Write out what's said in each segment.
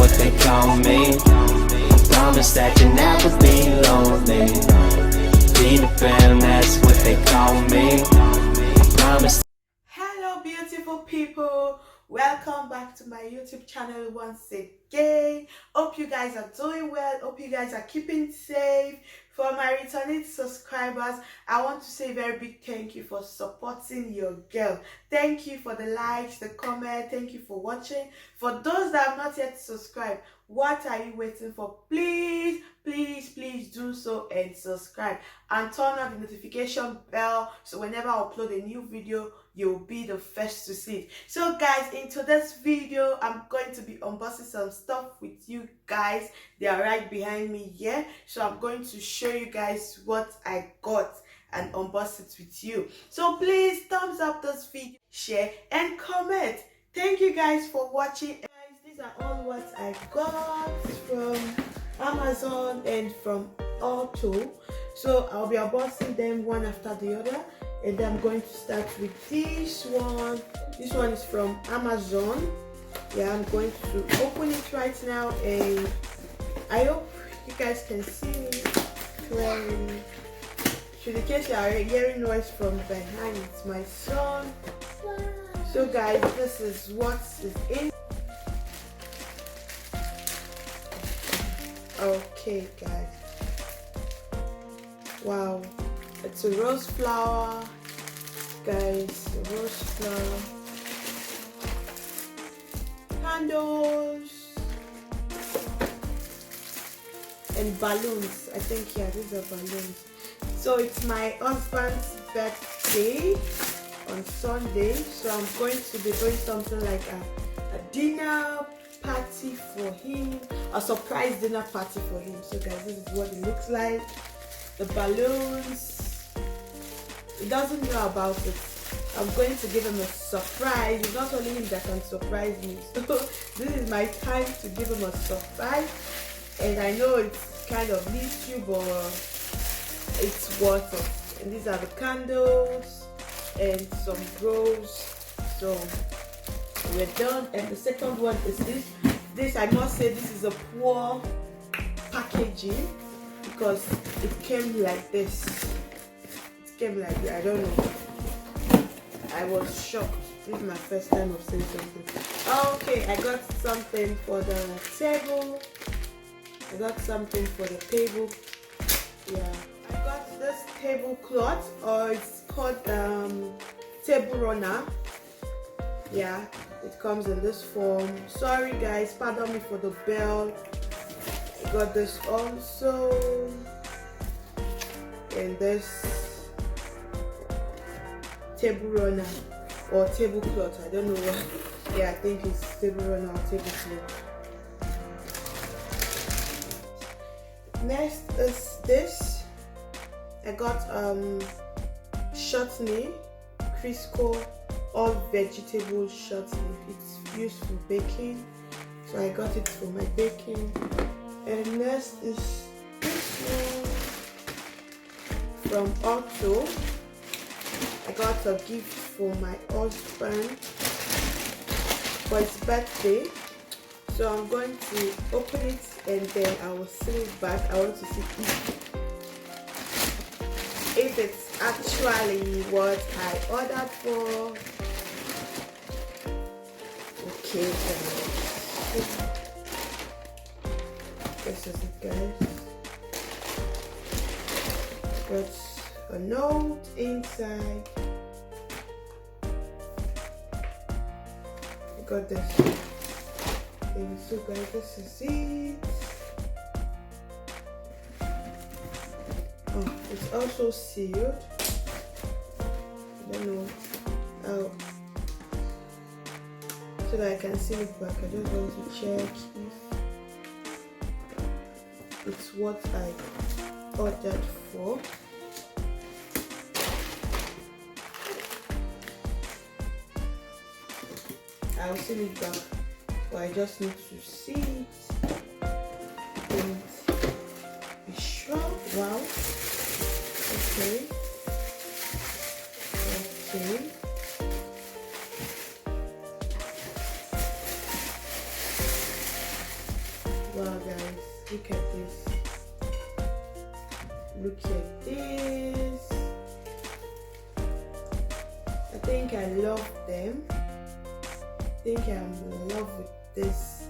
what they call me. Promise that you'll never be lonely. Be the fam, that's what they call me. Promise. Hello beautiful people, welcome back to my YouTube channel once again. Hope you guys are doing well, hope you guys are keeping safe. For my returning subscribers, I want to say a very big thank you for supporting your girl. Thank you for the likes, the comment, thank you for watching. For those that have not yet subscribed, what are you waiting for? Please do so and subscribe and turn on the notification bell so whenever I upload a new video, you'll be the first to see it. So guys, in today's video, I'm going to be unboxing some stuff with you guys. They are right behind me here. So I'm going to show you guys what I got and unbox it with you. So please thumbs up this video, share and comment. Thank you guys for watching. Guys, these are all what I got from Amazon and from Auto. So I'll be unboxing them one after the other, and I'm going to start with this one. This one is from Amazon. Yeah, I'm going to open it right now, and I hope you guys can see me clearly. So in case you are hearing noise from behind, it's my son. So guys, this is what is in. Okay guys, wow, it's a rose flower, guys, a rose flower, candles and balloons. I think, yeah, these are balloons. So it's my husband's birthday on Sunday, so I'm going to be doing something like a dinner party for him, a surprise dinner party for him. So guys, this is what it looks like. The balloons, he doesn't know about it. I'm going to give him a surprise. It's not only him that can surprise me, so this is my time to give him a surprise. And I know it's kind of little, but it's worth it. And these are the candles and some rose. So we're done. And the second one is this I must say, this is a poor packaging because it came like this. It came like that. I don't know, I was shocked. This is my first time of saying something. Okay, I got something for the table. I got something for the table. Yeah, I got this tablecloth, or it's called table runner. Yeah, it comes in this form. Sorry guys, pardon me for the bell. I got this also, and this table runner or tablecloth. I don't know what. Yeah, I think it's table runner or tablecloth. Next is this. I got chutney, Crisco all vegetable chutney. It's used for baking, so I got it for my baking. And next is this one from Auto. I got a gift for my husband for his birthday, so I'm going to open it and then I will seal it back. I want to see if it's actually what I ordered for. Okay guys, this is it guys. Got a note inside. I got this. And so guys, this is it. Oh, it's also sealed. I don't know how, so that I can seal it back. I just want to check if it's what I ordered for. I'll seal it back, but I just need to see it and be sure. Wow. Okay. Look at this. Look at this. I think I love them. I think I'm in love with this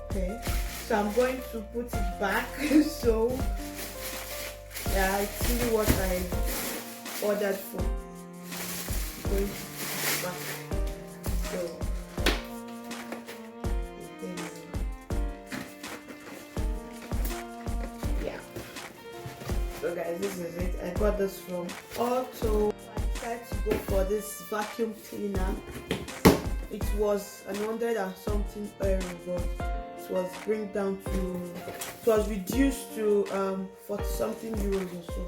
pair. So I'm going to put it back. So yeah, it's really what I ordered for. I'm going to put it back. So yeah. So guys, this is it. I got this from Auto. I decided to go for this vacuum cleaner. It was 100 and something euro, but it was it was reduced to 40 something euros or so.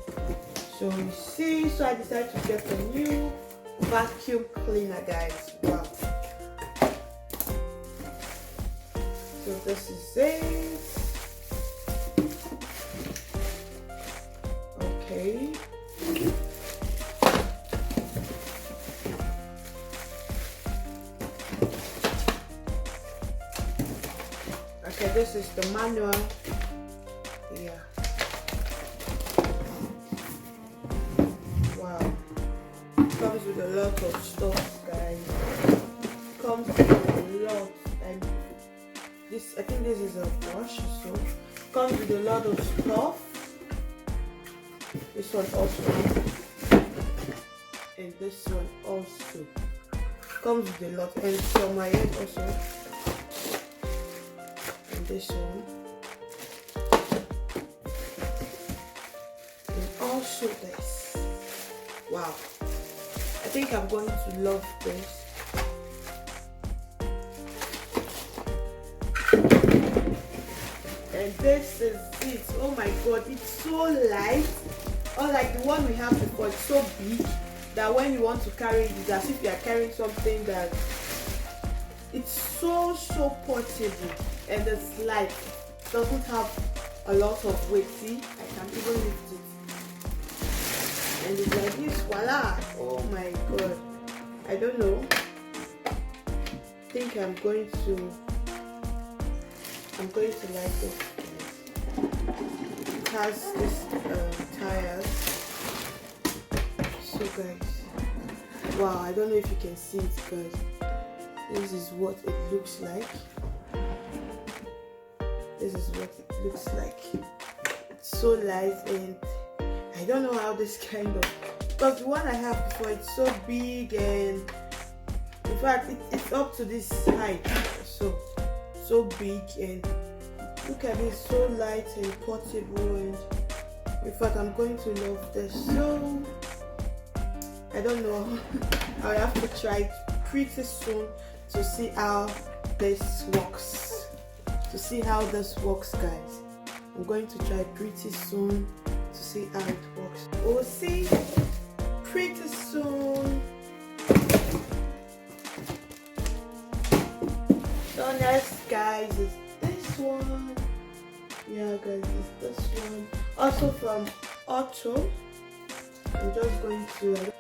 So you see, so I decided to get a new vacuum cleaner, guys. Wow. So this is it. Okay. Okay, this is the manual. Yeah. Wow. Comes with a lot of stuff, guys. Comes with a lot. And this, I think this is a brush. So comes with a lot of stuff. This one also. And this one also. Comes with a lot. And from my end also. This one, and also this. Wow, I think I'm going to love this. And this is it. Oh my god, it's so light. Unlike the one we have before, it's so big that when you want to carry it, it's as if you are carrying something that it's so portable. And it's light. It doesn't have a lot of weight. See, I can even lift it. And it's like this, voila. Oh my god. I don't know. I think I'm going to like this. It has this tires. So guys, wow, I don't know if you can see it, guys. This is what it looks like. This is what it looks like. It's so light, and I don't know how this kind of, because the one I have before, it's so big, and in fact it's up to this height, so big, and look at this, so light and portable, and in fact I'm going to love this. So I don't know. I'll have to try it pretty soon to see how this works. To see how this works, guys. I'm going to try pretty soon to see how it works. We'll see pretty soon. So next, guys, is this one. Yeah, guys, it's this one. Also from Auto. I'm just going to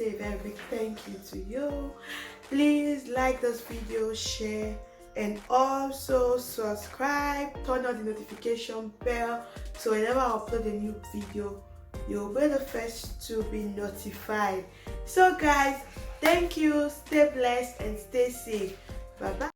say a very big thank you to you. Please like this video, share, and also subscribe. Turn on the notification bell so whenever I upload a new video, you'll be the first to be notified. So guys, thank you, stay blessed and stay safe. Bye bye.